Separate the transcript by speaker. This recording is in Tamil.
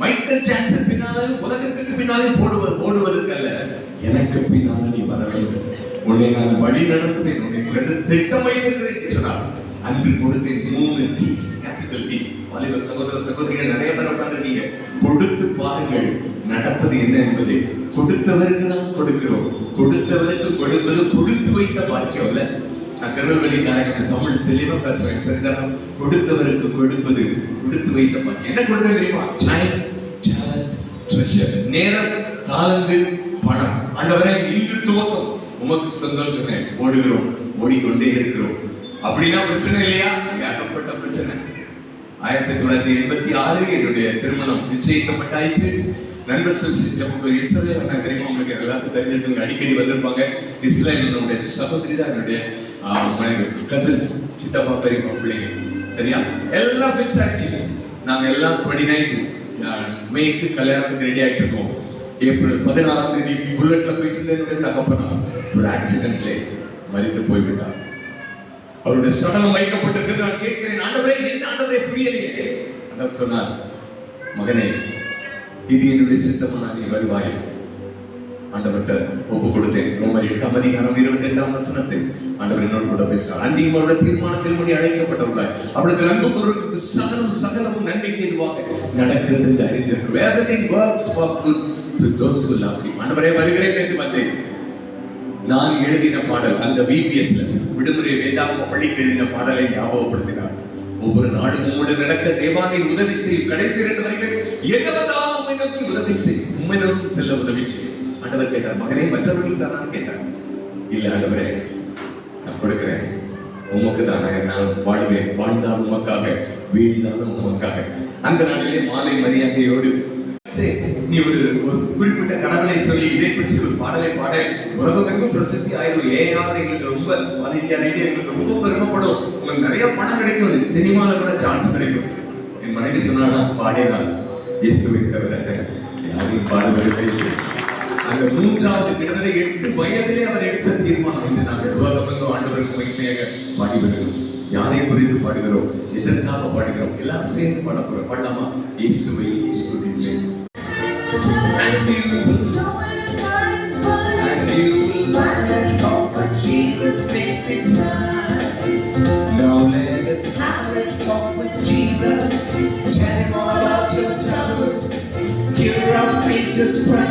Speaker 1: மைக்கேல் ஜாக்சன் பின்னாலே உலகத்துக்கு பின்னாலே ஓடுவதற்கு அல்ல, எனக்கு பின்னாலே நீ வர வேண்டும், உன்னை நான் வழி நடத்துவேன், உன்னை திட்டம் வைத்திருக்கிறேன் சொன்னார். அன்று கொடுத்தேன் 3 டீஸ், கேபிட்டல் டி. வாலிப சகோதர சகோதரிகள் நிறைய பேர் உட்கார்ந்திருக்கீங்க. கொடுத்து பாருங்கள் நடப்பது என்ன என்பதை. கொடுத்தவருக்கு தான் கொடுக்கிறோம். கொடுத்தவருக்கு கொடுப்பது கொடுத்து வைத்த பாக்கியம் இல்ல. நான் திருநெல்வேலிக்காரங்க தமிழ் தெளிவா பேசுவேன், சரிதானா? கொடுத்தவருக்கு கொடுப்பது கொடுத்து வைத்த பாக்கியம். என்ன கொடுத்தது தெரியுமா? Time, talent, treasure. நேரம், தாளந்து, பணம். ஆண்டவரே இன்று துவக்கம் உமக்கு சொந்தம் சொன்னேன். ஓடுகிறோம், ஓடிக்கொண்டே இருக்கிறோம். அப்படின்னா பிரச்சனை இல்லையா? ஏகப்பட்ட பிரச்சனை. 1986 என்னுடைய திருமணம் நிச்சயிக்கப்பட்டாயிற்று. நண்பர் இஸ்ரேல் தெரியுமா உங்களுக்கு? எல்லாத்துக்கும் தெரிஞ்சிருப்பாங்க, அடிக்கடி வந்திருப்பாங்க. இஸ்ரேல் என்னுடைய சகோதரி தான், என்னுடைய கசின்ஸ், சித்தப்பா பெரியப்பா பிள்ளைங்க. சரியா? எல்லாம் ஃபிக்ஸ் ஆயிடுச்சு. நாங்க எல்லாம் 29 மேக்கு கல்யாணத்துக்கு ரெடி ஆகிட்டு இருக்கோம். ஏப்ரல் 16 புல்லட்ல போயிட்டு இருந்த என்னுடைய தகப்பனா ஒரு ஆக்சிடென்ட்ல மரித்து போய்விட்டார். அவருடைய சடலம் வைக்கப்பட்டிருக்கிறது. நான் கேட்கிறேன், ஆண்டவரே என்ன ஆண்டவரே புரியலையே. அதான் சொன்னார், மகனே இது என்னுடைய சித்தமா, நீ வருவாய். ஆண்டவர்கிட்ட ஒப்பு கொடுத்தேன். ரோமர் 8:22 ஆண்டவர் என்னோடு கூட பேசுறார். அன்றையும் அவருடைய தீர்மானத்தில் முடி அழைக்கப்பட்டவர்களாய் அவளுக்கு அன்பு கொள்வதற்கு சகலமும் நன்மைக்கு எதுவாக நடக்கிறது என்று அறிந்திருக்கிறோம். Everything works for good to those who love him. ஆண்டவரே வருகிறேன் என்று வந்தேன். நான் எழுதின பாடல் அந்த விபிஎஸ்ல விடுமுறை வேதாகம பள்ளிக்கு எழுதின பாடலை ஞாபகப்படுத்தினார். ஒவ்வொரு நாடும் உங்களோடு நடக்க தேவானை உதவி செய்யும். கடைசி 2 வரிகள், எங்கவெல்லாம் உம்மை நோக்கி உதவி செய்யும், உம்மை நோக்கி செல்ல உதவி செய்யும். ஆண்டவர் கேட்டார், மகனே மற்றவர்கள் தானான்னு கேட்டார். இல்ல ஆண்டவரே, நான் கொடுக்கிறேன், உமக்கு தானே நான் வாழ்வேன், வாழ்ந்தாலும் உமக்காக, வீழ்ந்தாலும் உமக்காக. அந்த நாளிலே மாலை மரியாதையோடு நீ ஒரு குறிப்பிட்ட கடவுளை சொல்லி இதை பற்றி ஒரு பாடலை பாட உலகமெங்கும் பிரசித்தி ஆயிடும். ஏஆர் எங்களுக்கு ரொம்ப, ஆல் இந்தியா ரேடியோ எங்களுக்கு ரொம்ப பெருமைப்படும். உங்களுக்கு நிறைய பணம் கிடைக்கும், சினிமால கூட சான்ஸ் கிடைக்கும். என் மனைவி சொன்னாதான் பாடினாள், இயேசுவை தவிர யாரையும் பாடுவதில்லை. அந்த 3வது கிட்டத்தட்ட 8 வயதிலே அவர் எடுத்த தீர்மானம் என்று நாங்கள் உலகமெங்கும் ஆண்டவருக்கு மகிமையாக பாடி வருகிறோம். யாரை குறித்து பாடுகிறோம், எதற்காக பாடுகிறோம், எல்லாம் சேர்ந்து பாடப்படுறோம். பாடலாமா? இயேசுவை துதிப்பேன். And you will find out what Jesus makes it right. Now let us have a talk with Jesus. Tell him all about your troubles. Hear our faith just cry.